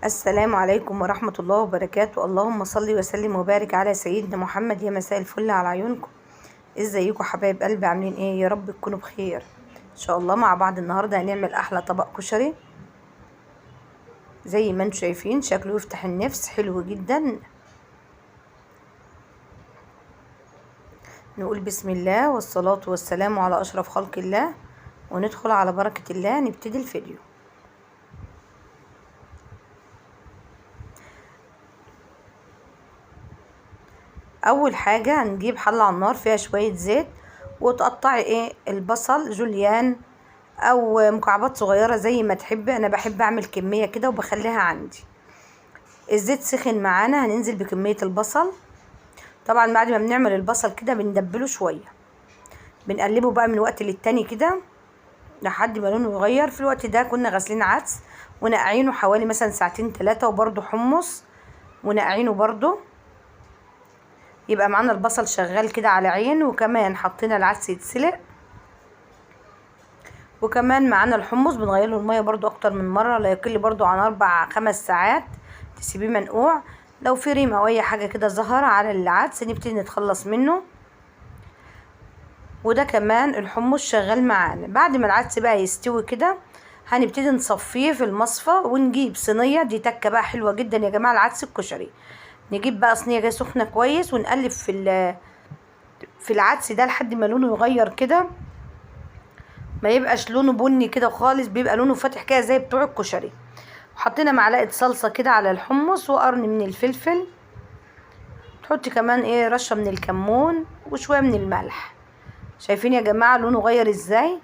السلام عليكم ورحمة الله وبركاته. اللهم صل وسلم وبارك على سيدنا محمد. يا مساء الفل على عيونكم. ازيكم حبايب قلبي؟ عاملين ايه؟ يا رب تكونوا بخير ان شاء الله. مع بعض النهارده هنعمل احلى طبق كشري زي ما انتم شايفين، شكله يفتح النفس، حلو جدا. نقول بسم الله والصلاة والسلام على اشرف خلق الله، وندخل على بركة الله. نبتدي الفيديو. اول حاجة هنجيب حلة على النار فيها شوية زيت، وتقطعي البصل جوليان او مكعبات صغيرة زي ما تحبي. انا بحب اعمل كمية كده وبخليها عندي. الزيت سخن معانا، هننزل بكمية البصل. طبعا بعد ما بنعمل البصل كده بندبله شوية، بنقلبه بقى من وقت للتاني كده لحد ما لونه يغير. في الوقت ده كنا غاسلين عدس ونقعينه حوالي مثلا ساعتين 3، وبرده حمص ونقعينه برده. يبقى معانا البصل شغال كده على عين، وكمان حطينا العدس يتسلق، وكمان معانا الحمص بنغير له الميه برده اكتر من مره، لا يقل برده عن 4-5 ساعات تسيبيه منقوع. لو في ريمه او اي حاجه كده ظهر على العدس نبتدي نتخلص منه. وده كمان الحمص شغال معانا. بعد ما العدس بقى يستوي كده هنبتدي نصفيه في المصفى، ونجيب صينيه. دي تكه بقى حلوه جدا يا جماعه العدس الكشري. نجيب بقى صينيه جايه سخنه كويس، ونقلب في العدس ده لحد ما لونه يغير كده، ما يبقاش لونه بني كده خالص، بيبقى لونه فاتح كده زي بتوع الكشري. وحطينا معلقه صلصه كده على الحمص، وقرن من الفلفل. تحطي كمان رشه من الكمون وشويه من الملح. شايفين يا جماعه لونه غير ازاي؟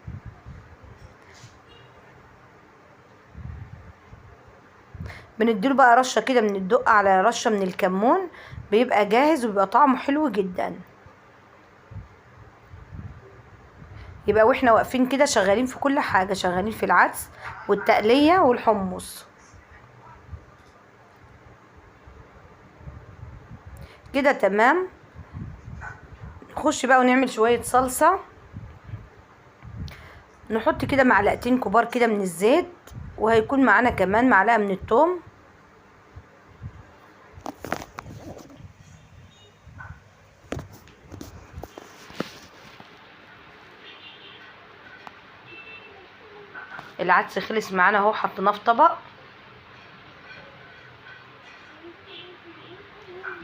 بنديله بقى رشه كده من الدقه على رشه من الكمون، بيبقى جاهز وبيبقى طعمه حلو جدا. يبقى واحنا واقفين كده شغالين في كل حاجه، شغالين في العدس والتقليه والحمص كده تمام. نخش بقى ونعمل شويه صلصه. نحط كده معلقتين كبار كده من الزيت، وهيكون معانا كمان معلقه من الثوم. العدس خلص معانا اهو، حطيناه في طبق.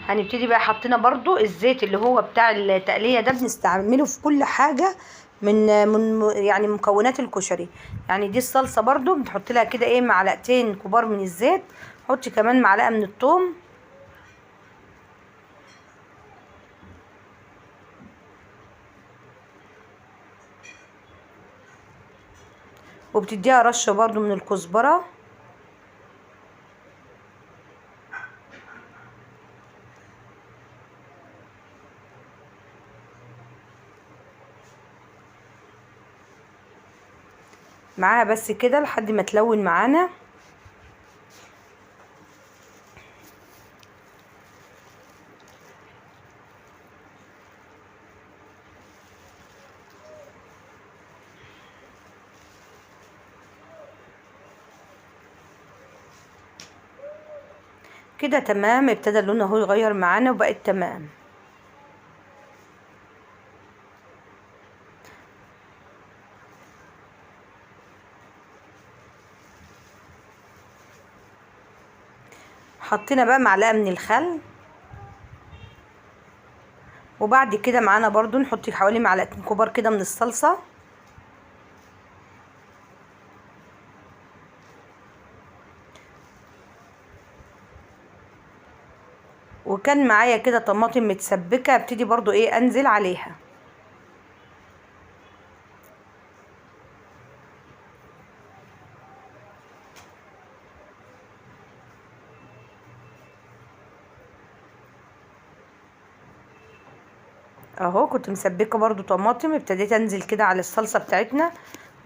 هنبتدي بقى حطينا برضو الزيت اللي هو بتاع التقليه ده، بنستعمله في كل حاجه من يعني مكونات الكشري. يعني دي الصلصه برضو بنحط لها كده معلقتين كبار من الزيت. حطي كمان معلقه من الثوم، وبتديها رشه برضو من الكزبره. معاها بس كده لحد ما تلون معانا. كده تمام، ابتدى اللون اهو يغير معانا وبقت تمام. حطينا بقى معلقه من الخل، وبعد كده معانا برضو نحط حوالي معلقتين كبار كده من الصلصه. وكان معايا كده طماطم متسبكه، ابتدي برضو انزل عليها. اهو كنت مسبكه برضو طماطم، ابتديت انزل كده على الصلصه بتاعتنا.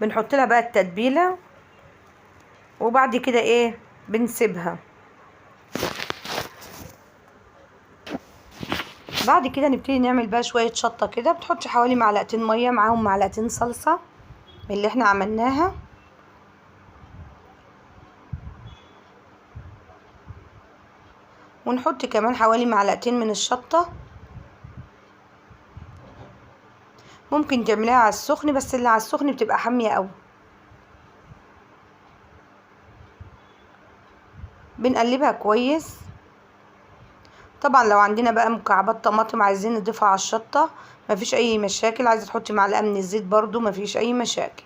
بنحط لها بقى التتبيله، وبعد كده بنسيبها. بعد كده نبتدي نعمل بقى شويه شطه كده. بتحطي حوالي معلقتين ميه معاهم معلقتين صلصه من اللي احنا عملناها. ونحط كمان حوالي معلقتين من الشطة. ممكن تعمليها على السخن، بس اللي على السخن بتبقى حامية قوي. بنقلبها كويس. طبعا لو عندنا بقى مكعبات طماطم عايزين نضيفها على الشطة مفيش اي مشاكل، عايزة تحطي معلقة من الزيت برضو مفيش اي مشاكل.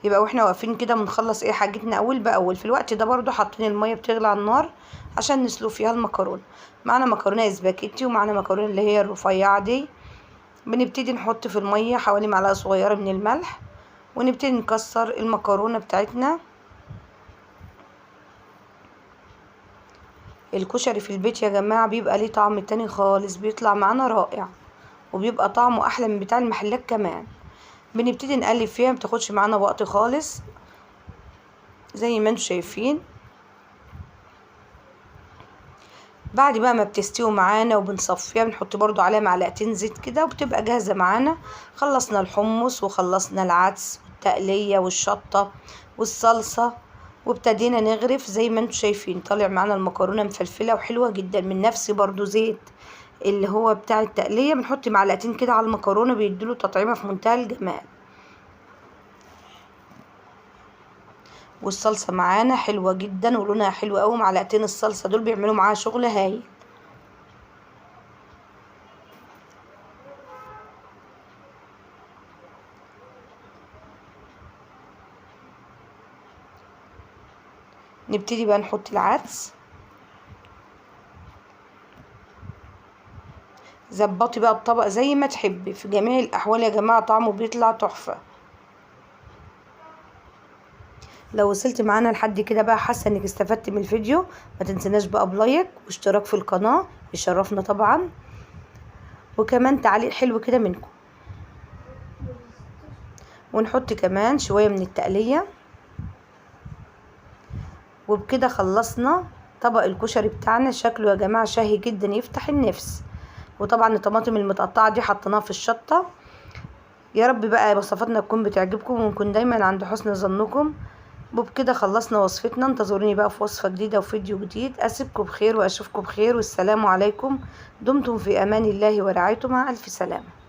يبقى واحنا واقفين كده بنخلص حاجتنا اول باول. في الوقت ده برضو حاطين المية بتغلي على النار عشان نسلق فيها المكرونة. معانا مكرونة سباكيتي ومعانا مكرونة اللي هي الرفيعة دي. بنبتدي نحط في المية حوالي معلقة صغيرة من الملح، ونبتدي نكسر المكرونة بتاعتنا. الكشري في البيت يا جماعة بيبقى ليه طعم تاني خالص، بيطلع معانا رائع، وبيبقى طعمه احلى من بتاع المحلات كمان. بنبتدي نقلب فيها، متاخدش معانا وقت خالص زي ما انتم شايفين. بعد بقى ما بتستوي معانا وبنصفيها بنحط برضو عليها معلقتين زيت كده وبتبقى جاهزة معانا. خلصنا الحمص وخلصنا العدس والتقلية والشطة والصلصة، وابتدينا نغرف زي ما انتم شايفين. طالع معانا المكرونة مفلفلة وحلوة جدا من نفس برضو زيت اللي هو بتاع التقلية. بنحط معلقتين كده على المكرونة بيديله تطعيمة في منتهى الجمال. والصلصة معانا حلوة جدا ولونها حلو قوي. معلقتين الصلصة دول بيعملوا معاها شغل هايل. نبتدي بقى نحط العدس. ظبطي بقى الطبق زي ما تحبي، في جميع الاحوال يا جماعة طعمه بيطلع تحفة. لو وصلت معانا لحد كده بقى حاسه انك استفدت من الفيديو، ما تنسناش بقى بلايك واشتراك في القناه يشرفنا طبعا، وكمان تعليق حلو كده منكم. ونحط كمان شويه من التقليه. وبكده خلصنا طبق الكشري بتاعنا. شكله يا جماعه شهي جدا يفتح النفس. وطبعا الطماطم المتقطعه دي حطيناها في الشطه. يا رب بقى وصفاتنا تكون بتعجبكم ونكون دايما عند حسن ظنكم. وبكده خلصنا وصفتنا. انتظروني بقى في وصفة جديدة وفيديو جديد. أسيبكم بخير وأشوفكم بخير، والسلام عليكم. دمتم في أمان الله ورعايته، مع ألف سلامة.